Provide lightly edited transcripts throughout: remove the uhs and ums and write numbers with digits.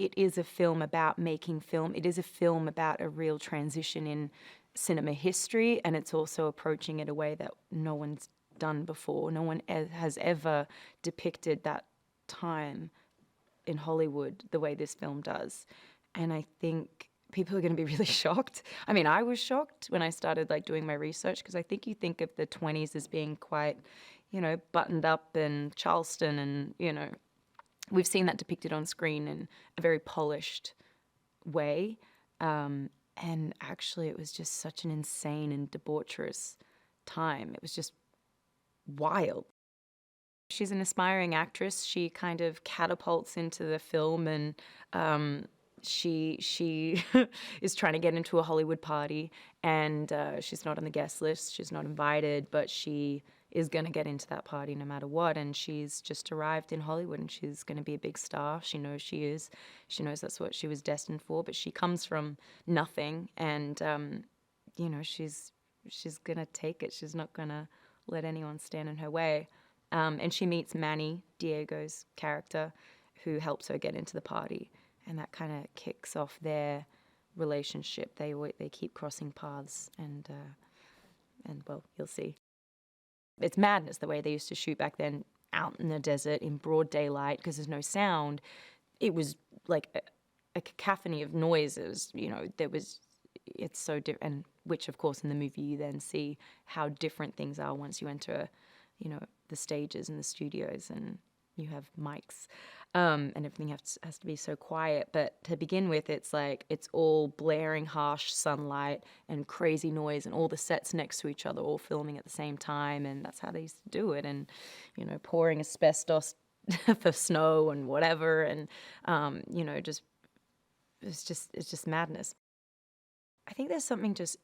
it is a film about making film. It is a film about a real transition in cinema history, and it's also approaching it a way that no one's done before. No one has ever depicted that time in Hollywood the way this film does. And I think people are going to be really shocked. I mean, I was shocked when I started like doing my research, because I think you think of the 20s as being quite, buttoned up and Charleston, and, we've seen that depicted on screen in a very polished way. And actually it was just such an insane and debaucherous time. It was just wild. She's an aspiring actress. She kind of catapults into the film, and she is trying to get into a Hollywood party, and she's not on the guest list. She's not invited, but she is going to get into that party no matter what. And she's just arrived in Hollywood, and she's going to be a big star. She knows she is. She knows that's what she was destined for. But she comes from nothing, and she's going to take it. She's not going to let anyone stand in her way. And she meets Manny, Diego's character, who helps her get into the party. And that kind of kicks off their relationship. They keep crossing paths, and well, you'll see. It's madness the way they used to shoot back then, out in the desert in broad daylight, because there's no sound. It was like a cacophony of noises. It's so different, and which of course in the movie you then see how different things are once you enter, the stages and the studios, and you have mics, and everything has to be so quiet. But to begin with, it's like it's all blaring, harsh sunlight and crazy noise, and all the sets next to each other, all filming at the same time, and that's how they used to do it. And pouring asbestos for snow and whatever, and it's just madness. I think there's something just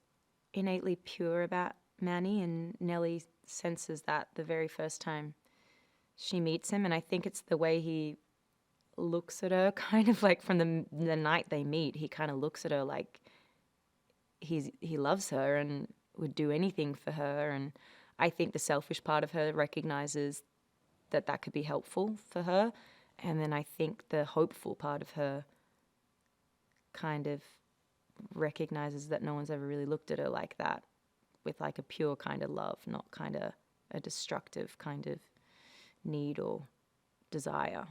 innately pure about Manny, and Nellie senses that the very first time she meets him. And I think it's the way he looks at her, kind of like from the night they meet. He kind of looks at her like he loves her and would do anything for her. And I think the selfish part of her recognizes that could be helpful for her. And then I think the hopeful part of her kind of recognizes that no one's ever really looked at her like that, with like a pure kind of love, not kind of a destructive kind of need or desire.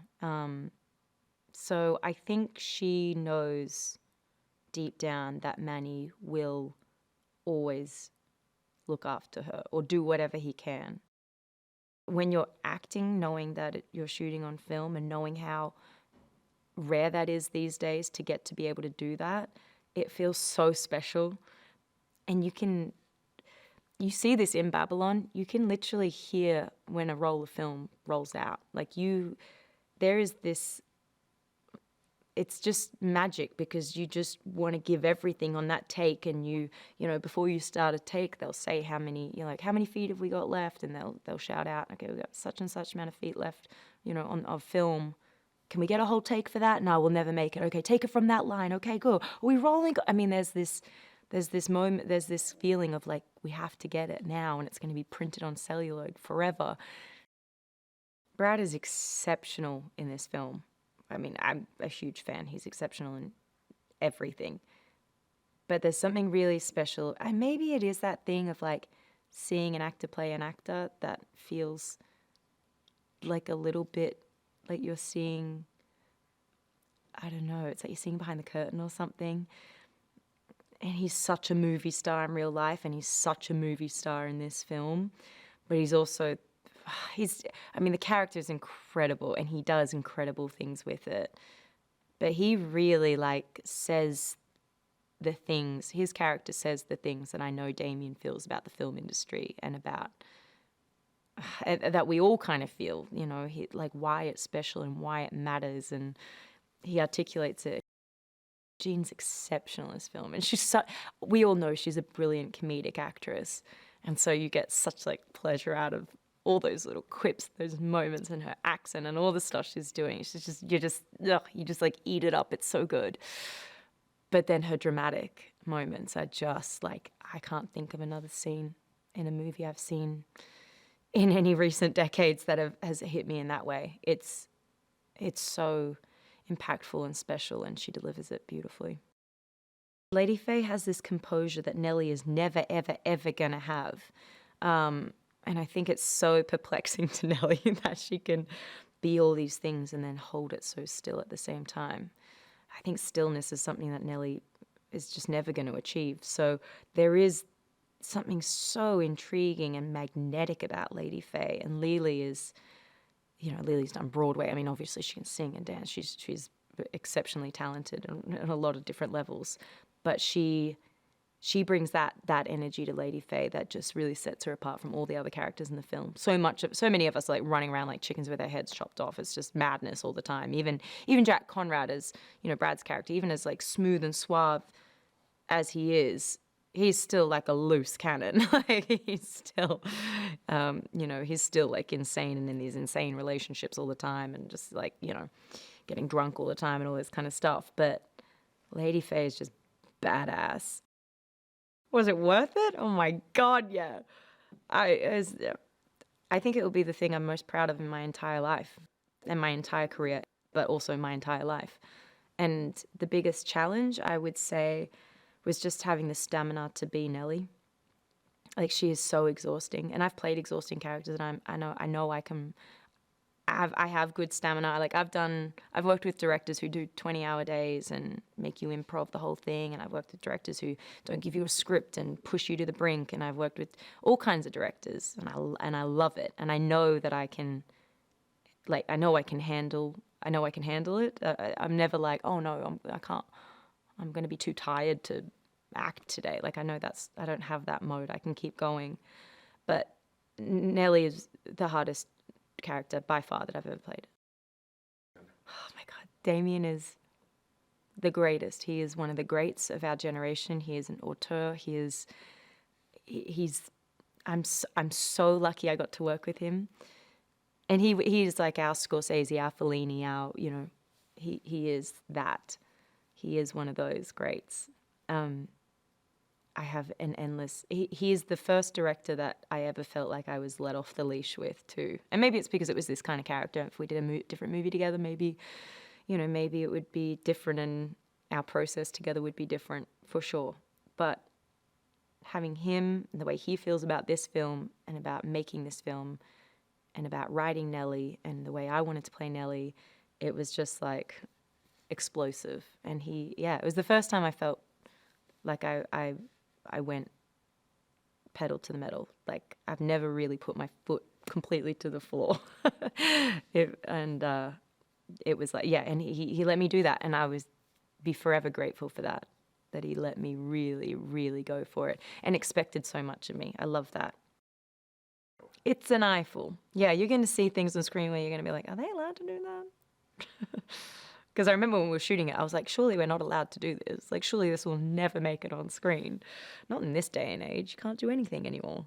So I think she knows deep down that Manny will always look after her or do whatever he can. When you're acting, knowing that you're shooting on film and knowing how rare that is these days to get to be able to do that, it feels so special. And you see this in Babylon. You can literally hear when a roll of film rolls out. There is this, it's just magic, because you just want to give everything on that take. And before you start a take, they'll say how many feet have we got left? And they'll shout out, okay, we've got such and such amount of feet left, of film. Can we get a whole take for that? No, we'll never make it. Okay, take it from that line. Okay, go. Are we rolling? I mean, there's this moment, there's this feeling of like, we have to get it now, and it's going to be printed on celluloid forever. Brad is exceptional in this film. I mean, I'm a huge fan. He's exceptional in everything. But there's something really special. And maybe it is that thing of like seeing an actor play an actor that feels like a little bit like you're seeing, I don't know, it's like you're seeing behind the curtain or something. And he's such a movie star in real life, and he's such a movie star in this film. But he's also, the character is incredible, and he does incredible things with it. But he really says the things, his character says the things that I know Damien feels about the film industry, and about that we all kind of feel, why it's special and why it matters, and he articulates it. Jean's exceptional in this film, and we all know she's a brilliant comedic actress, and so you get such pleasure out of all those little quips, those moments, and her accent and all the stuff she's doing. You just eat it up. It's so good. But then her dramatic moments are just I can't think of another scene in a movie I've seen in any recent decades that has hit me in that way. It's so impactful and special, and she delivers it beautifully. Lady Faye has this composure that Nellie is never, ever, ever going to have. And I think it's so perplexing to Nellie that she can be all these things and then hold it so still at the same time. I think stillness is something that Nellie is just never going to achieve. So there is something so intriguing and magnetic about Lady Faye. And Lily is, Lily's done Broadway. I mean, obviously she can sing and dance. She's exceptionally talented on a lot of different levels. But she brings that energy to Lady Faye that just really sets her apart from all the other characters in the film. So many of us are like running around like chickens with their heads chopped off. It's just madness all the time. Even Jack Conrad as, Brad's character, even as like smooth and suave as he is, he's still like a loose cannon. Like he's still, he's still like insane and in these insane relationships all the time and just like, getting drunk all the time and all this kind of stuff. But Lady Faye is just badass. Was it worth it? Oh my God, yeah. I think it will be the thing I'm most proud of in my entire life and my entire career, but also my entire life. And the biggest challenge, I would say, was just having the stamina to be Nellie. Like, she is so exhausting. And I've played exhausting characters, and I know I can... I have good stamina. Like I've worked with directors who do 20-hour days and make you improv the whole thing. And I've worked with directors who don't give you a script and push you to the brink. And I've worked with all kinds of directors, and I love it. And I know that I can, I know I can handle it. I'm never like, oh no, I can't. I'm going to be too tired to act today. Like I know I don't have that mode. I can keep going. But Nellie is the hardest character by far that I've ever played. Oh my God, Damien is the greatest. He is one of the greats of our generation. He is an auteur. I'm so lucky I got to work with him. And he is like our Scorsese, our Fellini, he is that. He is one of those greats. I have an endless... He is the first director that I ever felt like I was let off the leash with, too. And maybe it's because it was this kind of character. If we did a different movie together, maybe it would be different and our process together would be different, for sure. But having him, and the way he feels about this film and about making this film and about writing Nellie and the way I wanted to play Nellie, it was just, like, explosive. And it was the first time I felt like I went pedal to the metal. Like, I've never really put my foot completely to the floor. It was like, and he let me do that. And I was be forever grateful for that he let me really, really go for it and expected so much of me. I love that. It's an eyeful. Yeah, you're going to see things on screen where you're going to be like, are they allowed to do that? Because I remember when we were shooting it, I was like, surely we're not allowed to do this. Like, surely this will never make it on screen. Not in this day and age. You can't do anything anymore.